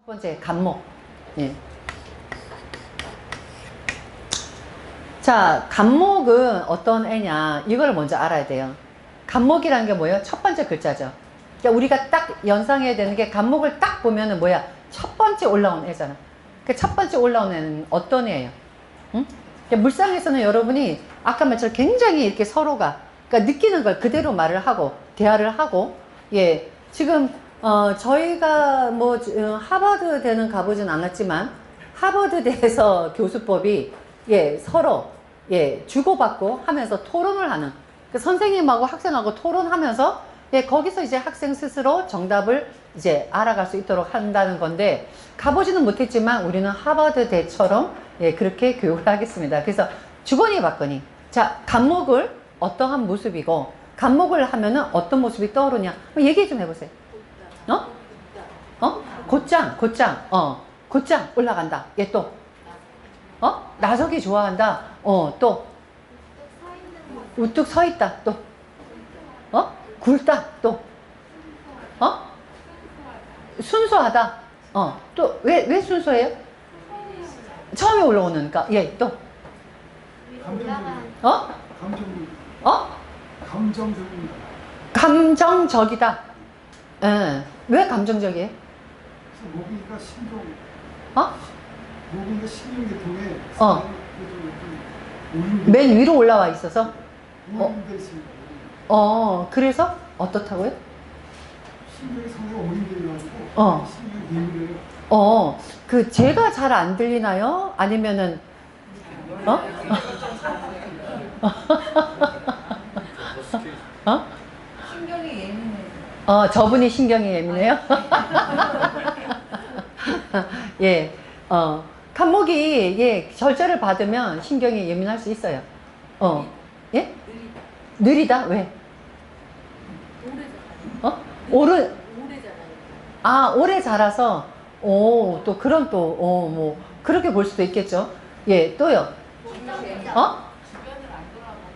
첫 번째, 간목. 예. 자, 간목은 어떤 애냐, 이걸 먼저 알아야 돼요. 간목이라는 게 뭐예요? 첫 번째 글자죠. 그러니까 우리가 딱 연상해야 되는 게, 간목을 딱 보면은 뭐야? 첫 번째 올라온 애잖아. 그 첫 번째 올라온 애는 어떤 애예요? 응? 그러니까 물상에서는 여러분이 아까 말처럼 굉장히 이렇게 서로가, 그러니까 느끼는 걸 그대로 말을 하고, 대화를 하고, 예. 지금, 저희가 뭐, 하버드 대는 가보진 않았지만, 하버드대에서 교수법이, 예, 서로, 예, 주고받고 하면서 토론을 하는, 그 선생님하고 학생하고 토론하면서, 예, 거기서 이제 학생 스스로 정답을 이제 알아갈 수 있도록 한다는 건데, 가보지는 못했지만 우리는 하버드대처럼, 예, 그렇게 교육을 하겠습니다. 그래서 주거니 받거니. 자, 간목을 어떠한 모습이고, 간목을 하면은 어떤 모습이 떠오르냐. 얘기 좀 해보세요. 곧장, 곧장 올라간다. 얘 또. 나서기 좋아한다. 또. 우뚝 서 있다. 또. 굵다. 또. 순수하다. 또, 왜 순수해요? 처음에 올라오니까. 예, 또. 감정적이다. 예. 왜 감정적이에요? 목이니까 신경. 어? 목이니까 신경계통에. 맨 위로 올라와 있어서? 오염돼 있습니다. 그래서 어떻다고요? 신경이 상당히 오염돼가지고. 신경이 예민해요. 그 제가 잘 안 들리나요? 아니면은 신경이 예민해요. 저분이 신경이 예민해요? 예, 간목이, 예, 절제를 받으면 신경이 예민할 수 있어요. 예? 느리다? 왜? 오래 자라요. 오래 자라서, 또 그런 또, 뭐, 그렇게 볼 수도 있겠죠. 예, 또요.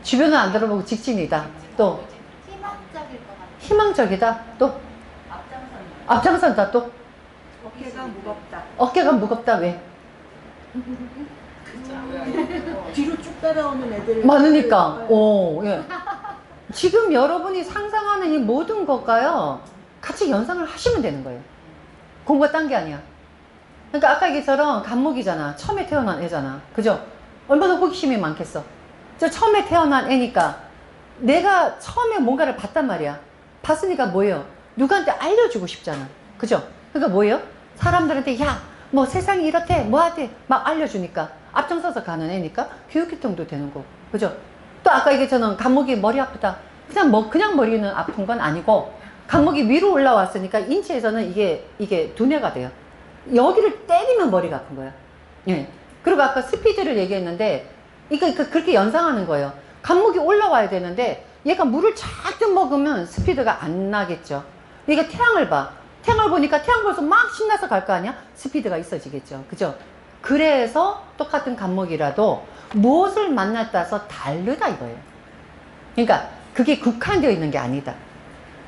주변을 안 돌아보고 직진이다. 또. 희망적일 것 같아요. 희망적이다. 또. 앞장선다. 또. 어깨가 무겁다. 어깨가 무겁다. 왜? 뒤로 쭉 따라오는 애들 많으니까. 예. 지금 여러분이 상상하는 이 모든 것과요, 같이 연상을 하시면 되는 거예요. 공부가 딴 게 아니야. 그러니까 아까 얘기처럼 간목이잖아. 처음에 태어난 애잖아. 그죠? 얼마나 호기심이 많겠어. 저 처음에 태어난 애니까 내가 처음에 뭔가를 봤단 말이야. 봤으니까 뭐예요? 누구한테 알려주고 싶잖아. 그죠? 그러니까 뭐예요? 사람들한테 야, 뭐 세상이 이렇대, 뭐 하대, 막 알려주니까 앞장서서 가는 애니까 교육계통도 되는 거고. 그죠? 또 아까 얘기처럼 간목이 머리 아프다. 그냥 머리는 아픈 건 아니고, 간목이 위로 올라왔으니까 인체에서는 이게 두뇌가 돼요. 여기를 때리면 머리가 아픈 거야. 예. 그리고 아까 스피드를 얘기했는데, 이거 그렇게 연상하는 거예요. 간목이 올라와야 되는데, 얘가 물을 잔뜩 먹으면 스피드가 안 나겠죠. 얘가 태양을 봐. 태양을 보니까 태양 벌써 막 신나서 갈 거 아니야? 스피드가 있어지겠죠. 그죠? 그래서 똑같은 간목이라도 무엇을 만났다 따라서 다르다 이거예요. 그러니까 그게 국한되어 있는 게 아니다.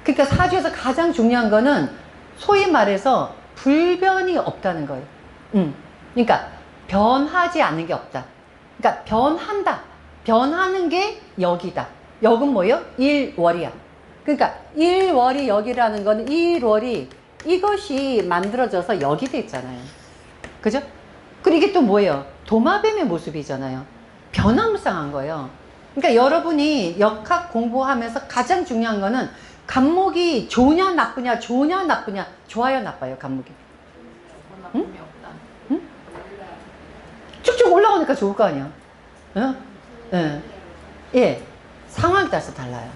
그러니까 사주에서 가장 중요한 거는 소위 말해서 불변이 없다는 거예요. 그러니까 변하지 않는 게 없다. 그러니까 변한다. 변하는 게 역이다. 역은 뭐예요? 일월이야. 그러니까 일월이 역이라는 거는 일월이 이것이 만들어져서 역이 됐잖아요. 그죠? 그리고 이게 또 뭐예요? 도마뱀의 모습이잖아요. 변화무쌍한 거예요. 그러니까 여러분이 역학 공부하면서 가장 중요한 거는 간목이 좋으냐 나쁘냐, 좋으냐 나쁘냐, 좋아요 나빠요 간목이. 응? 응? 쭉쭉 올라오니까 좋을 거 아니야. 예, 상황에 따라서 달라요.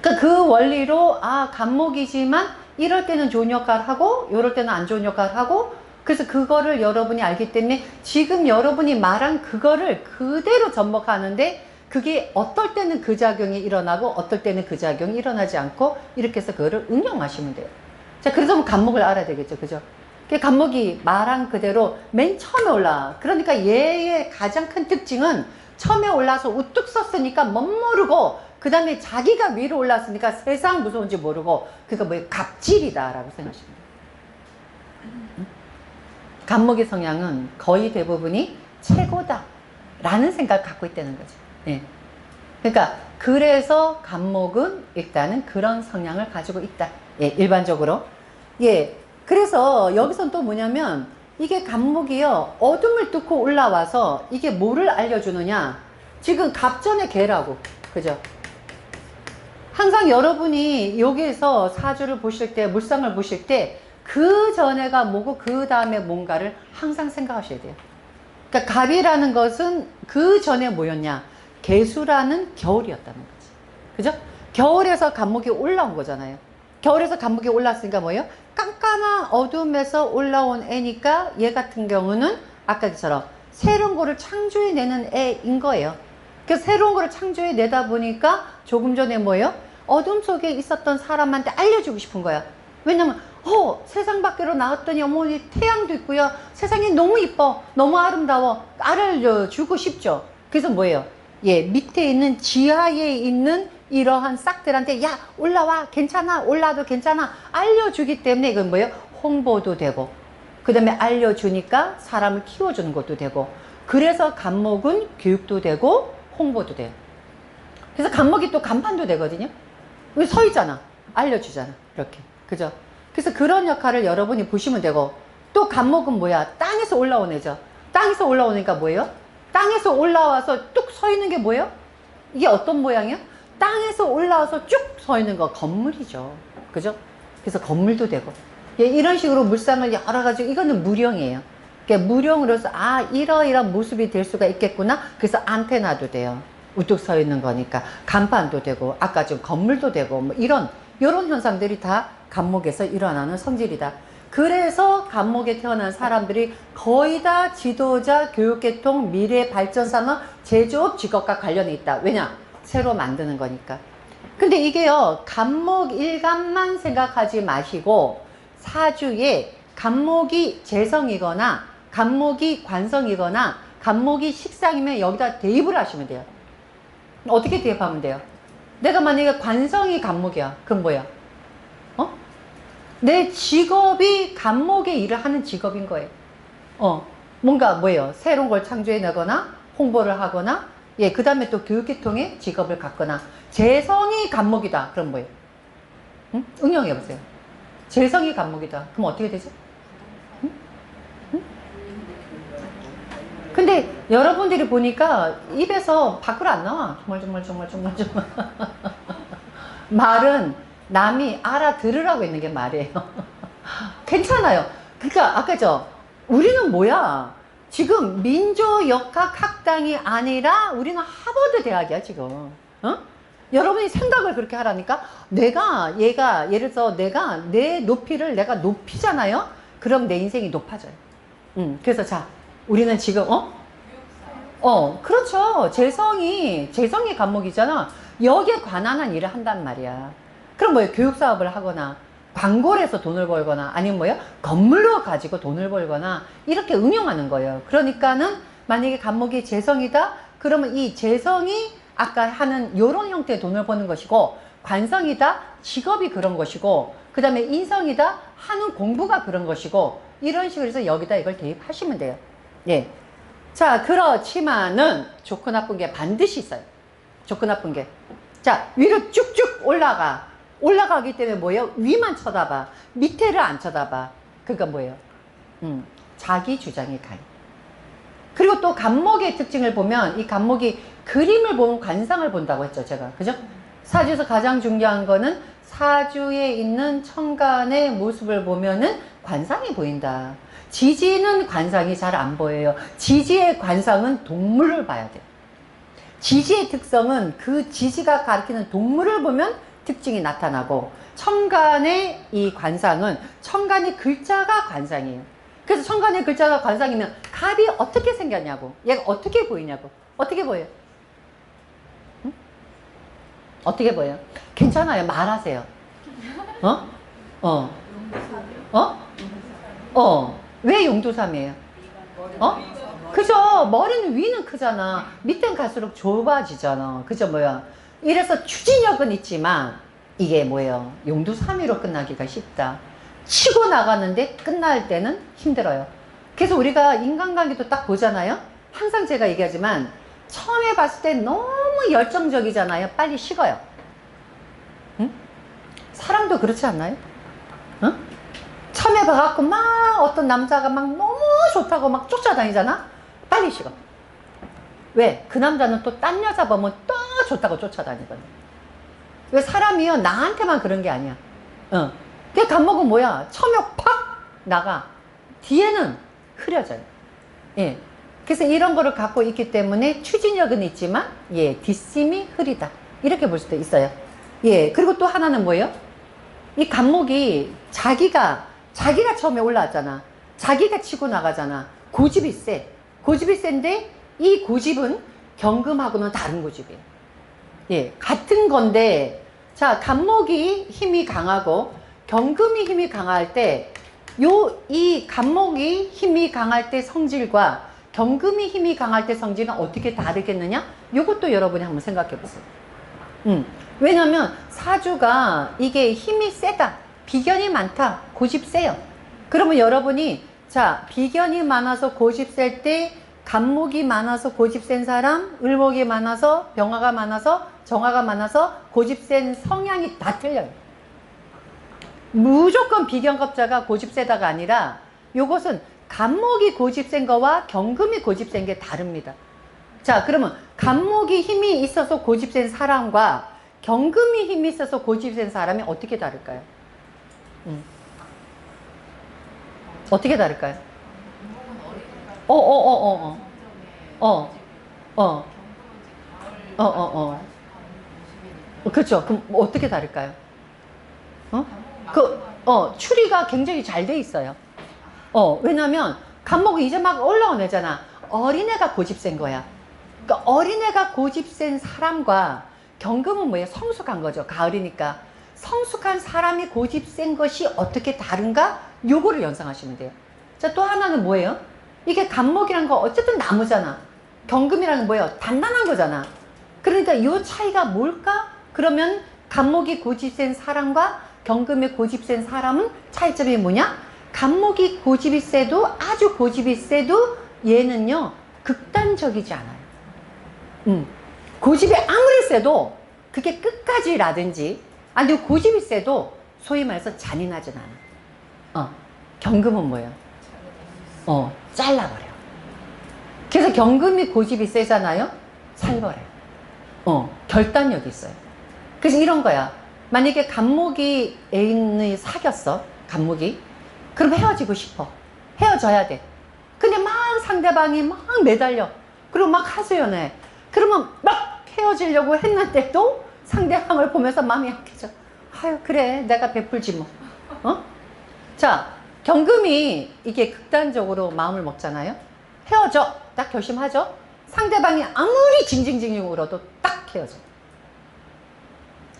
그러니까 그 원리로 간목이지만 이럴 때는 좋은 역할을 하고 이럴 때는 안 좋은 역할을 하고, 그래서 그거를 여러분이 알기 때문에 지금 여러분이 말한 그거를 그대로 접목하는데, 그게 어떨 때는 그 작용이 일어나고 어떨 때는 그 작용이 일어나지 않고, 이렇게 해서 그거를 응용하시면 돼요. 자, 그래서 간목을 알아야 되겠죠. 그죠? 간목이 말한 그대로 맨 처음에 올라. 그러니까 얘의 가장 큰 특징은 처음에 올라서 우뚝 섰으니까 멋모르고, 그 다음에 자기가 위로 올랐으니까 세상 무서운지 모르고, 그러니까 뭐예요? 갑질이다 라고 생각하시면 돼요. 간목의 성향은 거의 대부분이 최고다 라는 생각을 갖고 있다는 거죠. 예. 그러니까 그래서 간목은 일단은 그런 성향을 가지고 있다. 예, 일반적으로. 예. 그래서 여기선 또 뭐냐면 이게 간목이요. 어둠을 뚫고 올라와서 이게 뭐를 알려주느냐. 지금 갑전의 개라고. 그죠? 항상 여러분이 여기에서 사주를 보실 때, 물상을 보실 때 그 전에가 뭐고 그 다음에 뭔가를 항상 생각하셔야 돼요. 그러니까 갑이라는 것은 그 전에 뭐였냐? 개수라는 겨울이었다는 거지. 그죠? 겨울에서 간목이 올라온 거잖아요. 겨울에서 간목이 올라왔으니까 뭐예요? 깜깜한 어둠에서 올라온 애니까 얘 같은 경우는 아까처럼 새로운 거를 창조해내는 애인 거예요. 그래서 새로운 거를 창조해내다 보니까 조금 전에 뭐예요? 어둠 속에 있었던 사람한테 알려주고 싶은 거야. 왜냐면 세상 밖으로 나왔더니 어머 태양도 있고요. 세상이 너무 이뻐. 너무 아름다워. 알려주고 싶죠. 그래서 뭐예요? 예, 밑에 있는 지하에 있는 이러한 싹들한테 야 올라와 괜찮아 올라도 괜찮아 알려주기 때문에 이건 뭐예요? 홍보도 되고 그 다음에 알려주니까 사람을 키워주는 것도 되고 그래서 간목은 교육도 되고 홍보도 돼요. 그래서 간목이 또 간판도 되거든요. 여기 서 있잖아. 알려주잖아. 이렇게. 그죠? 그래서 그런 역할을 여러분이 보시면 되고 또 간목은 뭐야? 땅에서 올라온 애죠. 땅에서 올라오니까 뭐예요? 땅에서 올라와서 뚝 서 있는 게 뭐예요? 이게 어떤 모양이야? 땅에서 올라와서 쭉 서 있는 거 건물이죠. 그죠? 그래서 건물도 되고 예, 이런 식으로 물상을 여러 가지 이거는 무령이에요. 그러니까 무령으로서 이러이러한 모습이 될 수가 있겠구나. 그래서 안테나도 돼요. 우뚝 서 있는 거니까 간판도 되고 아까 좀 건물도 되고 뭐 이런 현상들이 다 간목에서 일어나는 성질이다. 그래서 간목에 태어난 사람들이 거의 다 지도자, 교육계통, 미래 발전산업, 제조업, 직업과 관련이 있다. 왜냐? 새로 만드는 거니까. 근데 이게요, 간목 일간만 생각하지 마시고 사주에 간목이 재성이거나 간목이 관성이거나 간목이 식상이면 여기다 대입을 하시면 돼요. 어떻게 대입하면 돼요? 내가 만약에 관성이 간목이야. 그럼 뭐야? 내 직업이 간목의 일을 하는 직업인 거예요. 뭔가 뭐예요? 새로운 걸 창조해내거나 홍보를 하거나 예, 그 다음에 또 교육계통의 직업을 갖거나 재성이 간목이다. 그럼 뭐예요? 응? 응용해보세요. 재성이 간목이다. 그럼 어떻게 되죠? 응? 응? 근데 여러분들이 보니까 입에서 밖으로 안 나와. 정말. 말은 남이 알아들으라고 있는 게 말이에요. 괜찮아요. 그러니까 아까죠. 우리는 뭐야? 지금 민족역학학당이 아니라 우리는 하버드 대학이야 지금. 여러분이 생각을 그렇게 하라니까. 예를 들어서 내가 내 높이를 내가 높이잖아요. 그럼 내 인생이 높아져요. 그래서 자, 우리는 지금 그렇죠. 재성이 간목이잖아. 여기에 관한 일을 한단 말이야. 그럼 뭐예요? 교육 사업을 하거나 광고를 해서 돈을 벌거나 아니면 뭐예요? 건물로 가지고 돈을 벌거나 이렇게 응용하는 거예요. 그러니까는 만약에 간목이 재성이다 그러면 이 재성이 아까 하는 요런 형태의 돈을 버는 것이고 관성이다 직업이 그런 것이고 그 다음에 인성이다 하는 공부가 그런 것이고 이런 식으로 해서 여기다 이걸 대입하시면 돼요. 예. 자, 그렇지만은 좋고 나쁜 게 반드시 있어요. 좋고 나쁜 게. 자, 위로 쭉쭉 올라가기 때문에 뭐예요? 위만 쳐다봐. 밑에를 안 쳐다봐. 그러니까 뭐예요? 자기 주장이 강해. 그리고 또 간목의 특징을 보면 이 간목이 그림을 보면 관상을 본다고 했죠, 제가. 그죠? 사주에서 가장 중요한 거는 사주에 있는 천간의 모습을 보면은 관상이 보인다. 지지는 관상이 잘 안 보여요. 지지의 관상은 동물을 봐야 돼요. 지지의 특성은 그 지지가 가리키는 동물을 보면 특징이 나타나고 천간의 이 관상은 천간의 글자가 관상이에요. 그래서 천간의 글자가 관상이면 갑이 어떻게 생겼냐고 얘가 어떻게 보이냐고 어떻게 보여요? 응? 어떻게 보여요? 괜찮아요. 말하세요. 왜 용두삼이에요? 그죠? 머리는 위는 크잖아. 밑엔 갈수록 좁아지잖아. 그죠? 이래서 추진력은 있지만 이게 뭐예요? 용두삼이로 끝나기가 쉽다. 치고 나가는데 끝날 때는 힘들어요. 그래서 우리가 인간관계도 딱 보잖아요. 항상 제가 얘기하지만 처음에 봤을 때 너무 열정적이잖아요. 빨리 식어요. 응? 사람도 그렇지 않나요? 응? 처음에 봐갖고 막 어떤 남자가 막 너무 좋다고 막 쫓아다니잖아. 빨리 식어. 왜? 그 남자는 또 딴 여자 보면 또 좋다고 쫓아다니거든. 왜? 사람이요 나한테만 그런 게 아니야. 그 간목은 뭐야? 처음에 팍 나가. 뒤에는 흐려져요. 예. 그래서 이런 거를 갖고 있기 때문에 추진력은 있지만, 예, 뒷심이 흐리다. 이렇게 볼 수도 있어요. 예. 그리고 또 하나는 뭐예요? 이 간목이 자기가 처음에 올라왔잖아. 자기가 치고 나가잖아. 고집이 세. 고집이 센데, 이 고집은 경금하고는 다른 고집이에요. 예. 같은 건데, 자, 간목이 힘이 강하고, 경금이 힘이 강할 때, 이 간목이 힘이 강할 때 성질과 경금이 힘이 강할 때 성질은 어떻게 다르겠느냐? 요것도 여러분이 한번 생각해 보세요. 왜냐면 사주가 이게 힘이 세다, 비견이 많다, 고집 세요. 그러면 여러분이 자, 비견이 많아서 고집 셀 때 간목이 많아서 고집 센 사람, 을목이 많아서 병화가 많아서 정화가 많아서 고집 센 성향이 다 틀려요. 무조건 비견급자가 고집 세다가 아니라 요것은 간목이 고집 센 거와 경금이 고집 센 게 다릅니다. 자, 그러면 간목이 힘이 있어서 고집 센 사람과 경금이 힘이 있어서 고집 센 사람이 어떻게 다를까요? 어떻게 다를까요? 그렇죠. 그럼 어떻게 다를까요? 추리가 굉장히 잘 돼 있어요. 왜냐면 간목은 이제 막 올라온 애잖아. 어린애가 고집 센 거야. 그러니까 어린애가 고집 센 사람과 경금은 뭐예요? 성숙한 거죠. 가을이니까. 성숙한 사람이 고집 센 것이 어떻게 다른가? 요거를 연상하시면 돼요. 자, 또 하나는 뭐예요? 이게 간목이란 거 어쨌든 나무잖아. 경금이라는 건 뭐예요? 단단한 거잖아. 그러니까 요 차이가 뭘까? 그러면 간목이 고집 센 사람과 경금이 고집 센 사람은 차이점이 뭐냐? 간목이 고집이 세도, 아주 고집이 세도 얘는요 극단적이지 않아요. 고집이 아무리 세도 그게 끝까지라든지, 아니 고집이 세도 소위 말해서 잔인하진 않아. 경금은 뭐예요? 잘라버려. 그래서 경금이 고집이 세잖아요. 살벌해요. 결단력이 있어요. 그래서 이런 거야. 만약에 간목이 애인을 사귀었어. 간목이. 그럼 헤어지고 싶어. 헤어져야 돼. 근데 막 상대방이 막 매달려. 그리고 막 하소연해. 그러면 막 헤어지려고 했는데도 상대방을 보면서 마음이 약해져. 아유, 그래. 내가 베풀지 뭐. 자, 경금이 이게 극단적으로 마음을 먹잖아요. 헤어져. 딱 결심하죠. 상대방이 아무리 징징징징 울어도 딱 헤어져.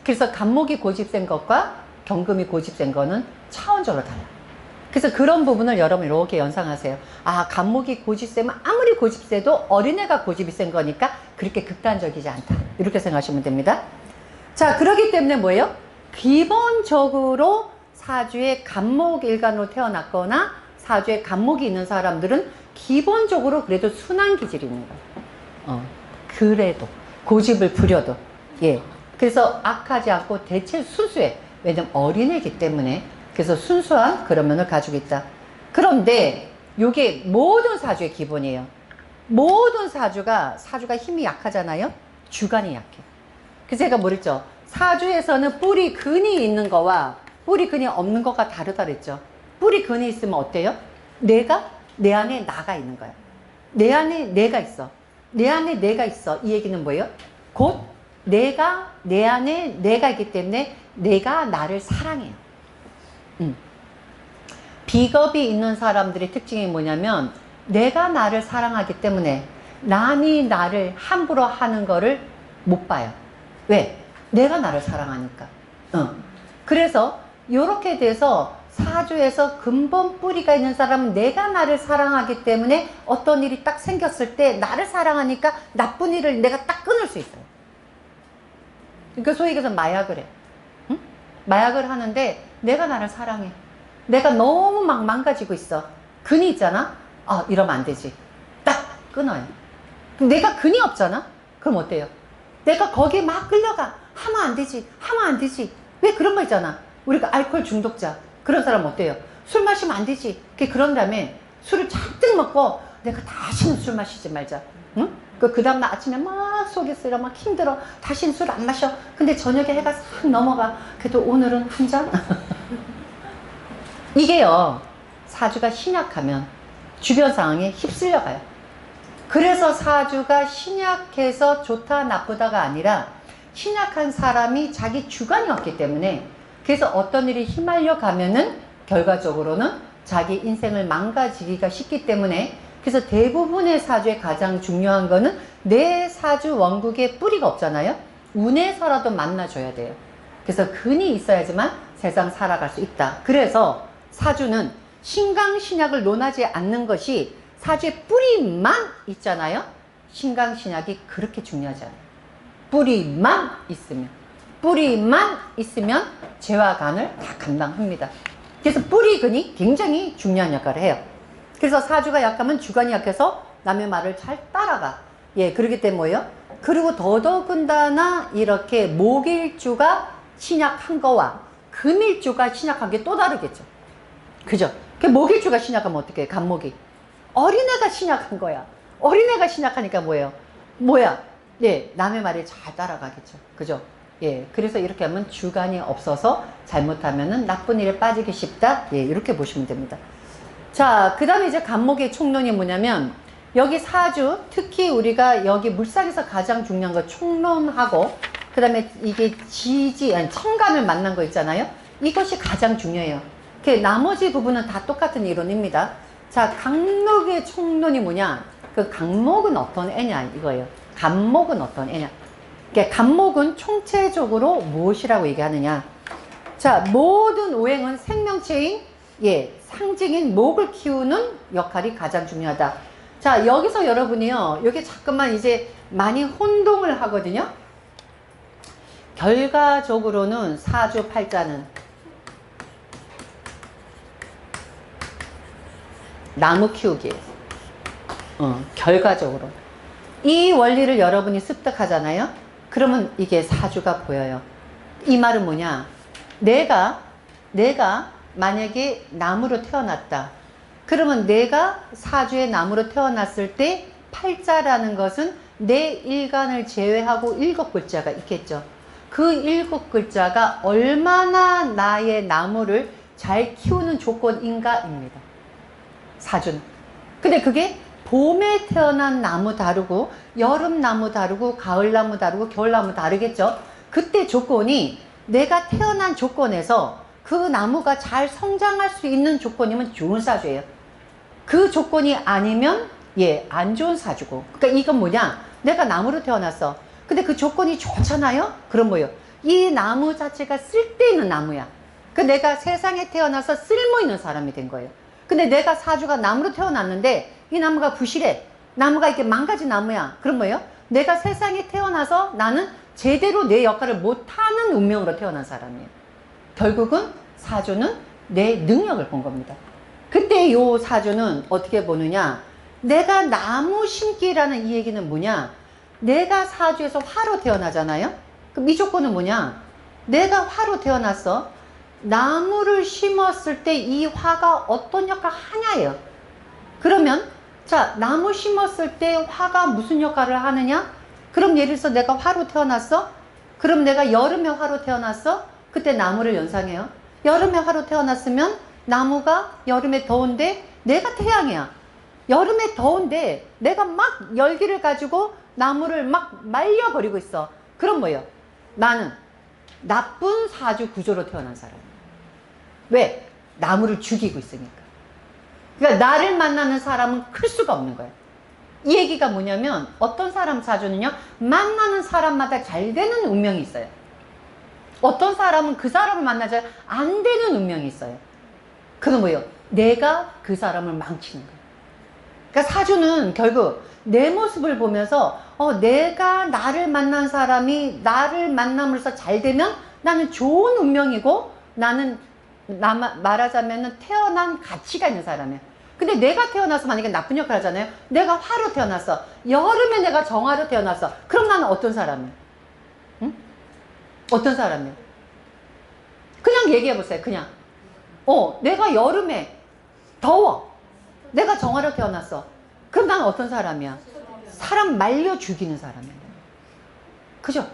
그래서 간목이 고집 센 것과 경금이 고집 센 거는 차원적으로 달라요. 그래서 그런 부분을 여러분 이렇게 연상하세요. 아, 간목이 고집 세면 아무리 고집 세도 어린애가 고집이 센 거니까 그렇게 극단적이지 않다. 이렇게 생각하시면 됩니다. 자, 그렇기 때문에 뭐예요? 기본적으로 사주에 간목 일간으로 태어났거나 사주에 간목이 있는 사람들은 기본적으로 그래도 순한 기질이 있는 거예요. 그래도 고집을 부려도, 예. 그래서 악하지 않고 대체 순수해. 왜냐면 어린애이기 때문에. 그래서 순수한 그런 면을 가지고 있다. 그런데 이게 모든 사주의 기본이에요. 모든 사주가 힘이 약하잖아요. 주관이 약해. 그래서 제가 뭐랬죠? 사주에서는 뿌리 근이 있는 거와 뿌리 근이 없는 거가 다르다 그랬죠. 뿌리 근이 있으면 어때요? 내 안에 나가 있는 거야. 내 안에 내가 있어. 내 안에 내가 있어. 이 얘기는 뭐예요? 곧 내 안에 내가 있기 때문에 내가 나를 사랑해요. 비겁이 있는 사람들의 특징이 뭐냐면 내가 나를 사랑하기 때문에 남이 나를 함부로 하는 거를 못 봐요. 왜? 내가 나를 사랑하니까. 그래서 이렇게 돼서 사주에서 근본 뿌리가 있는 사람은 내가 나를 사랑하기 때문에 어떤 일이 딱 생겼을 때 나를 사랑하니까 나쁜 일을 내가 딱 끊을 수 있어요. 그러니까 소위 얘기해서 마약을 해. 응? 마약을 하는데 내가 나를 사랑해. 내가 너무 막 망가지고 있어. 근이 있잖아. 아, 이러면 안 되지. 딱 끊어요. 그럼 내가 근이 없잖아? 그럼 어때요? 내가 거기에 막 끌려가. 하면 안 되지. 하면 안 되지. 왜 그런 거 있잖아. 우리가 알코올 중독자. 그런 사람 어때요? 술 마시면 안 되지. 그런 다음에 술을 잔뜩 먹고 내가 다시는 술 마시지 말자. 응? 그 다음날 아침에 막 속이 쓰려 막 힘들어. 다시는 술 안 마셔. 근데 저녁에 해가 싹 넘어가. 그래도 오늘은 한 잔? 이게요. 사주가 신약하면 주변 상황에 휩쓸려 가요. 그래서 사주가 신약해서 좋다 나쁘다가 아니라 신약한 사람이 자기 주관이 없기 때문에 그래서 어떤 일이 휘말려 가면은 결과적으로는 자기 인생을 망가지기가 쉽기 때문에 그래서 대부분의 사주에 가장 중요한 거는 내 사주 원국에 뿌리가 없잖아요. 운에서라도 만나줘야 돼요. 그래서 근이 있어야지만 세상 살아갈 수 있다. 그래서 사주는 신강신약을 논하지 않는 것이 사주의 뿌리만 있잖아요. 신강신약이 그렇게 중요하지 않아요. 뿌리만 있으면 재와 간을 다 감당합니다. 그래서 뿌리근이 굉장히 중요한 역할을 해요. 그래서 사주가 약하면 주관이 약해서 남의 말을 잘 따라가. 예, 그렇기 때문에 뭐예요? 그리고 더더군다나 이렇게 목일주가 신약한 거와 금일주가 신약한 게 또 다르겠죠. 그죠? 그 목일주가 신약하면 어떻게 해? 간목이. 어린애가 신약한 거야. 어린애가 신약하니까 뭐예요? 예, 남의 말에 잘 따라가겠죠. 그죠? 예, 그래서 이렇게 하면 주관이 없어서 잘못하면은 나쁜 일에 빠지기 쉽다. 예, 이렇게 보시면 됩니다. 자, 그 다음에 이제 간목의 총론이 뭐냐면, 여기 사주, 특히 우리가 여기 물상에서 가장 중요한 거 총론하고, 그 다음에 이게 청간을 만난 거 있잖아요. 이것이 가장 중요해요. 나머지 부분은 다 똑같은 이론입니다. 자, 간목의 총론이 뭐냐? 그 간목은 어떤 애냐? 이거예요. 간목은 어떤 애냐? 간목은 총체적으로 무엇이라고 얘기하느냐? 자, 모든 오행은 생명체인, 예, 상징인 목을 키우는 역할이 가장 중요하다. 자, 여기서 여러분이요, 여기 자꾸만 이제 많이 혼동을 하거든요. 결과적으로는 사주 팔자는 나무 키우기예요. 결과적으로. 이 원리를 여러분이 습득하잖아요. 그러면 이게 사주가 보여요. 이 말은 뭐냐? 내가 만약에 나무로 태어났다. 그러면 내가 사주의 나무로 태어났을 때 팔자라는 것은 내 일간을 제외하고 7글자가 있겠죠. 그 7글자가 얼마나 나의 나무를 잘 키우는 조건인가입니다. 사주는. 근데 그게 봄에 태어난 나무 다르고 여름 나무 다르고 가을 나무 다르고 겨울 나무 다르겠죠. 그때 조건이 내가 태어난 조건에서 그 나무가 잘 성장할 수 있는 조건이면 좋은 사주예요. 그 조건이 아니면 예, 안 좋은 사주고. 그러니까 이건 뭐냐? 내가 나무로 태어났어. 근데 그 조건이 좋잖아요? 그럼 뭐예요? 이 나무 자체가 쓸데있는 나무야. 그 내가 세상에 태어나서 쓸모있는 사람이 된 거예요. 근데 내가 사주가 나무로 태어났는데 이 나무가 부실해. 나무가 이렇게 망가진 나무야. 그럼 뭐예요? 내가 세상에 태어나서 나는 제대로 내 역할을 못하는 운명으로 태어난 사람이에요. 결국은 사주는 내 능력을 본 겁니다. 그때 요 사주는 어떻게 보느냐? 내가 나무 심기라는 이 얘기는 뭐냐? 내가 사주에서 화로 태어나잖아요? 그럼 이 조건은 뭐냐? 내가 화로 태어났어. 나무를 심었을 때 이 화가 어떤 역할 하냐예요. 그러면 자, 나무 심었을 때 화가 무슨 역할을 하느냐? 그럼 예를 들어서 내가 화로 태어났어? 그럼 내가 여름에 화로 태어났어? 그때 나무를 연상해요. 여름에 화로 태어났으면 나무가 여름에 더운데 내가 태양이야. 여름에 더운데 내가 막 열기를 가지고 나무를 막 말려버리고 있어. 그럼 뭐예요? 나는 나쁜 사주 구조로 태어난 사람이야. 왜? 나무를 죽이고 있으니까. 그러니까 나를 만나는 사람은 클 수가 없는 거예요. 이 얘기가 뭐냐면 어떤 사람 사주는요, 만나는 사람마다 잘 되는 운명이 있어요. 어떤 사람은 그 사람을 만나자 안 되는 운명이 있어요. 그건 뭐예요? 내가 그 사람을 망치는 거예요. 그러니까 사주는 결국 내 모습을 보면서 내가 나를 만난 사람이 나를 만남으로써 잘 되면 나는 좋은 운명이고 나는 말하자면 태어난 가치가 있는 사람이야. 근데 내가 태어나서 만약에 나쁜 역할 하잖아요. 내가 화로 태어났어. 여름에 내가 정화로 태어났어. 그럼 나는 어떤 사람이야? 응? 어떤 사람이야? 그냥 얘기해 보세요. 그냥. 내가 여름에 더워. 내가 정화로 태어났어. 그럼 나는 어떤 사람이야? 사람 말려 죽이는 사람이야. 그죠?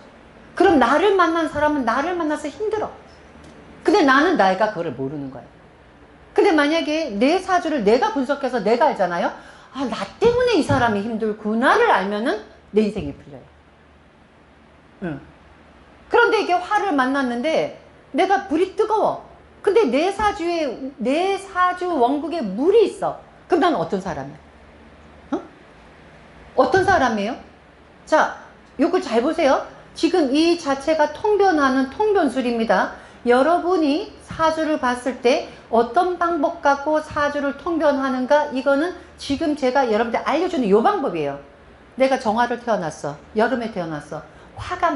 그럼 나를 만난 사람은 나를 만나서 힘들어. 근데 나는 내가 그거를 모르는 거야. 근데 만약에 내 사주를 내가 분석해서 내가 알잖아요. 아, 나 때문에 이 사람이 힘들구나를 알면은 내 인생이 풀려요. 응. 그런데 이게 화를 만났는데 내가 불이 뜨거워. 근데 내 사주 원국에 물이 있어. 그럼 나는 어떤 사람이야? 어? 어떤 사람이에요? 자, 요걸 잘 보세요. 지금 이 자체가 통변하는 통변술입니다. 여러분이 사주를 봤을 때 어떤 방법 갖고 사주를 통변하는가, 이거는 지금 제가 여러분들 알려주는 요 방법이에요. 내가 정화를 태어났어. 여름에 태어났어. 화가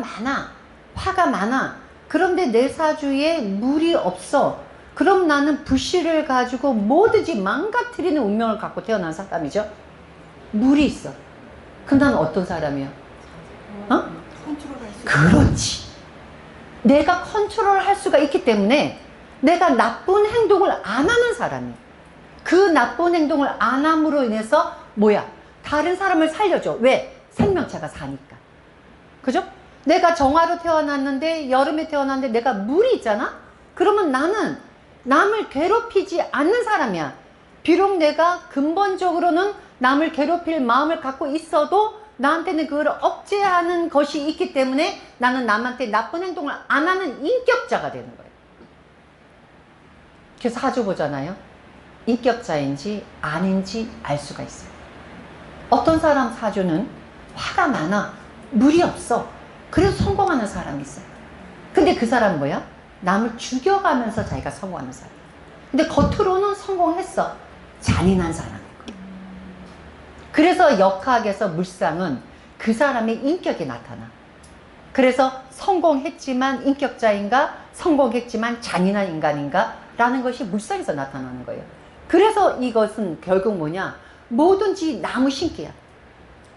많아. 그런데 내 사주에 물이 없어. 그럼 나는 불씨를 가지고 뭐든지 망가뜨리는 운명을 갖고 태어난 사람이죠. 물이 있어. 그럼 나는 어떤 사람이야? 컨트롤할 수 그렇지. 내가 컨트롤할 수가 있기 때문에 내가 나쁜 행동을 안 하는 사람이야. 그 나쁜 행동을 안 함으로 인해서 뭐야? 다른 사람을 살려줘. 왜? 생명체가 사니까. 그죠? 내가 정화로 태어났는데, 여름에 태어났는데 내가 물이 있잖아? 그러면 나는 남을 괴롭히지 않는 사람이야. 비록 내가 근본적으로는 남을 괴롭힐 마음을 갖고 있어도 나한테는 그걸 억제하는 것이 있기 때문에 나는 남한테 나쁜 행동을 안 하는 인격자가 되는 거예요. 그래서 사주 보잖아요. 인격자인지 아닌지 알 수가 있어요. 어떤 사람 사주는 화가 많아. 물이 없어. 그래서 성공하는 사람이 있어요. 근데 그 사람은 뭐야? 남을 죽여가면서 자기가 성공하는 사람. 근데 겉으로는 성공했어. 잔인한 사람이고. 그래서 역학에서 물상은 그 사람의 인격이 나타나. 그래서 성공했지만 인격자인가, 성공했지만 잔인한 인간인가 라는 것이 물상에서 나타나는 거예요. 그래서 이것은 결국 뭐냐? 뭐든지 나무 신기야.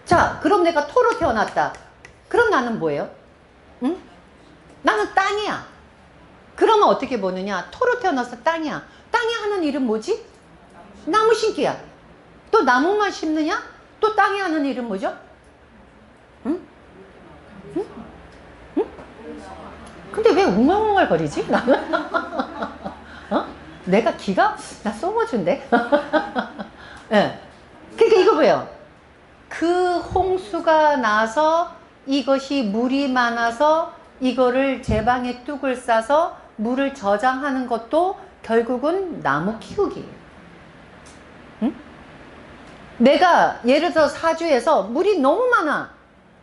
자, 그럼 내가 토로 태어났다. 그럼 나는 뭐예요? 응? 나는 땅이야. 그러면 어떻게 보느냐? 토로 태어나서 땅이야. 땅이 하는 일은 뭐지? 나무 심기야. 또 나무만 심느냐? 또 땅이 하는 일은 뭐죠? 응? 응? 응? 근데 왜 웅얼웅얼거리지? 나는? 내가 기가? 나 쏘머준데? 네. 그러니까 이거 보여. 그 홍수가 나서 이것이 물이 많아서 이거를 제 방에 뚝을 싸서 물을 저장하는 것도 결국은 나무 키우기예요. 응? 내가 예를 들어 사주에서 물이 너무 많아.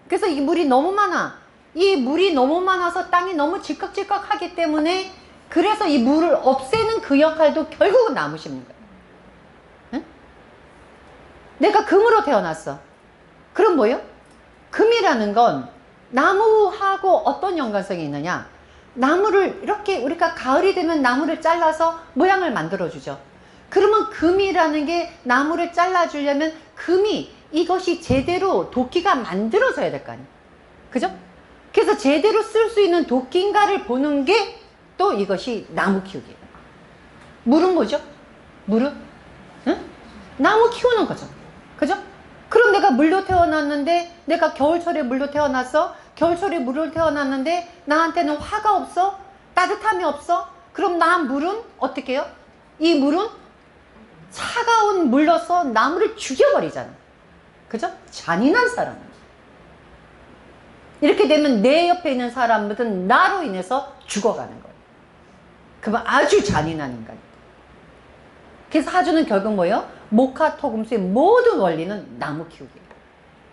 그래서 이 물이 너무 많아. 이 물이 너무 많아서 땅이 너무 질꺽질꺽하기 때문에 그래서 이 물을 없애는 그 역할도 결국은 나무 심는 거야. 응? 내가 금으로 태어났어. 그럼 뭐예요? 금이라는 건 나무하고 어떤 연관성이 있느냐? 나무를 이렇게 우리가 가을이 되면 나무를 잘라서 모양을 만들어주죠. 그러면 금이라는 게 나무를 잘라주려면 금이 이것이 제대로 도끼가 만들어져야 될 거 아니에요. 그죠? 그래서 제대로 쓸 수 있는 도끼인가를 보는 게 또 이것이 나무 키우기예요. 물은 뭐죠? 물은? 응? 나무 키우는 거죠. 그죠? 그럼 내가 물로 태어났는데, 내가 겨울철에 물로 태어났어? 겨울철에 물로 태어났는데 나한테는 화가 없어? 따뜻함이 없어? 그럼 나 물은 어떻게 해요? 이 물은 차가운 물로서 나무를 죽여버리잖아. 그죠? 잔인한 사람. 이렇게 되면 내 옆에 있는 사람들은 나로 인해서 죽어가는 거예요. 그러면 아주 잔인한 인간이다. 그래서 사주는 결국 뭐예요? 목화토금수의 모든 원리는 나무 키우기예요.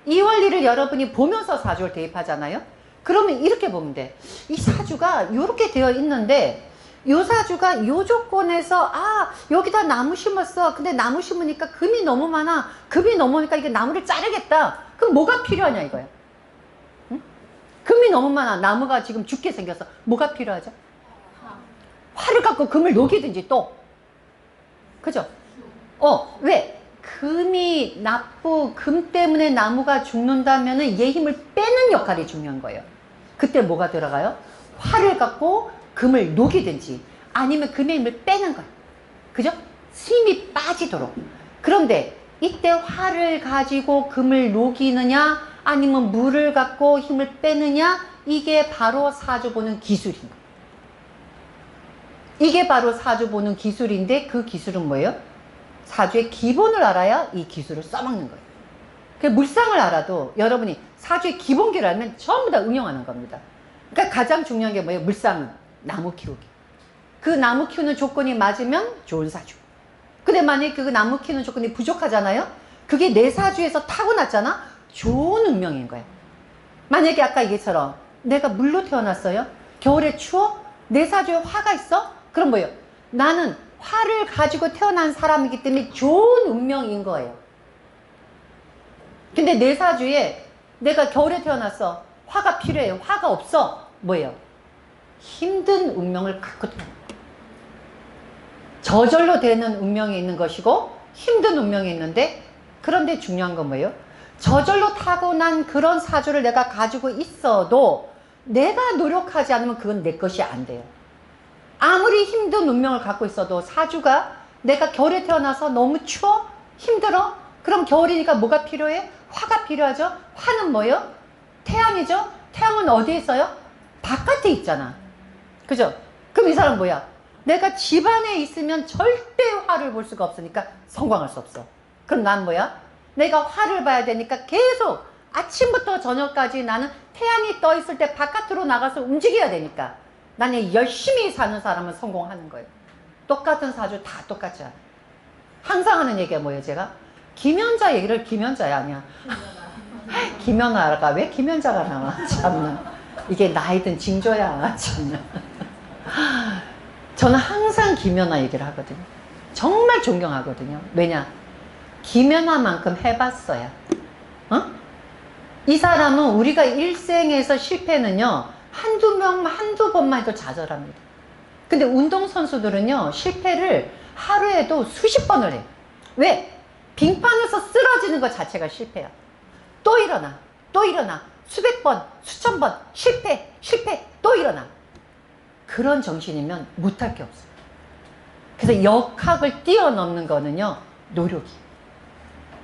이 원리를 여러분이 보면서 사주를 대입하잖아요. 그러면 이렇게 보면 돼. 이 사주가 이렇게 되어 있는데 이 사주가 이 조건에서 여기다 나무 심었어. 근데 나무 심으니까 금이 너무 많아. 금이 너무 많으니까 이게 나무를 자르겠다. 그럼 뭐가 필요하냐 이거야. 응? 금이 너무 많아. 나무가 지금 죽게 생겨서 뭐가 필요하죠? 화를 갖고 금을 녹이든지 또. 그죠? 왜? 금 때문에 나무가 죽는다면은 얘 힘을 빼는 역할이 중요한 거예요. 그때 뭐가 들어가요? 화를 갖고 금을 녹이든지 아니면 금의 힘을 빼는 거예요. 그죠? 힘이 빠지도록. 그런데 이때 화를 가지고 금을 녹이느냐 아니면 물을 갖고 힘을 빼느냐, 이게 바로 사주 보는 기술인 거예요. 이게 바로 사주 보는 기술인데, 그 기술은 뭐예요? 사주의 기본을 알아야 이 기술을 써먹는 거예요. 그 물상을 알아도 여러분이 사주의 기본기를 알면 전부 다 응용하는 겁니다. 그러니까 가장 중요한 게 뭐예요? 물상은 나무 키우기. 그 나무 키우는 조건이 맞으면 좋은 사주. 근데 만약에 그 나무 키우는 조건이 부족하잖아요? 그게 내 사주에서 타고났잖아? 좋은 운명인 거예요. 만약에 아까 얘기처럼 내가 물로 태어났어요? 겨울에 추워? 내 사주에 화가 있어? 그럼 뭐예요? 나는 화를 가지고 태어난 사람이기 때문에 좋은 운명인 거예요. 근데 내 사주에 내가 겨울에 태어났어. 화가 필요해요. 화가 없어. 뭐예요? 힘든 운명을 갖고 태어나. 저절로 되는 운명이 있는 것이고 힘든 운명이 있는데, 그런데 중요한 건 뭐예요? 저절로 타고난 그런 사주를 내가 가지고 있어도 내가 노력하지 않으면 그건 내 것이 안 돼요. 아무리 힘든 운명을 갖고 있어도 사주가 내가 겨울에 태어나서 너무 추워? 힘들어? 그럼 겨울이니까 뭐가 필요해? 화가 필요하죠? 화는 뭐예요? 태양이죠? 태양은 어디에 있어요? 바깥에 있잖아. 그죠? 그럼 이 사람 뭐야? 내가 집 안에 있으면 절대 화를 볼 수가 없으니까 성공할 수 없어. 그럼 난 뭐야? 내가 화를 봐야 되니까 계속 아침부터 저녁까지 나는 태양이 떠 있을 때 바깥으로 나가서 움직여야 되니까 나는 열심히 사는 사람은 성공하는 거예요. 똑같은 사주 다 똑같지 않아. 항상 하는 얘기가 뭐예요? 제가 김연자 얘기를, 김연자야 아니야. 김연아가 왜 김연자가 나와? 참나. 이게 나이든 징조야. 참나. 저는 항상 김연아 얘기를 하거든요. 정말 존경하거든요. 왜냐? 김연아만큼 해봤어요. 이 사람은 우리가 일생에서 실패는요, 한두 번만 해도 좌절합니다. 근데 운동선수들은요, 실패를 하루에도 수십 번을 해요. 왜? 빙판에서 쓰러지는 것 자체가 실패야. 또 일어나, 또 일어나. 수백 번, 수천 번, 실패, 또 일어나. 그런 정신이면 못할 게 없어요. 그래서 역학을 뛰어넘는 거는요, 노력이에요.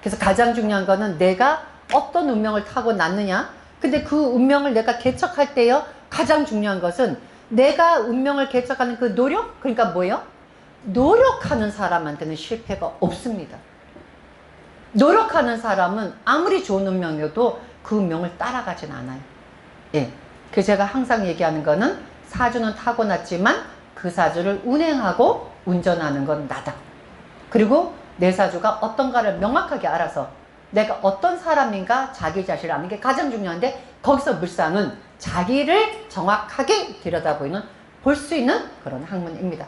그래서 가장 중요한 거는 내가 어떤 운명을 타고 났느냐. 근데 그 운명을 내가 개척할 때요, 가장 중요한 것은 내가 운명을 개척하는 그 노력? 그러니까 뭐예요? 노력하는 사람한테는 실패가 없습니다. 노력하는 사람은 아무리 좋은 운명이어도 그 운명을 따라가진 않아요. 예. 그래서 제가 항상 얘기하는 거는 사주는 타고났지만 그 사주를 운행하고 운전하는 건 나다. 그리고 내 사주가 어떤가를 명확하게 알아서 내가 어떤 사람인가 자기 자신을 아는 게 가장 중요한데, 거기서 물상은 자기를 정확하게 들여다보이는, 볼 수 있는 그런 학문입니다.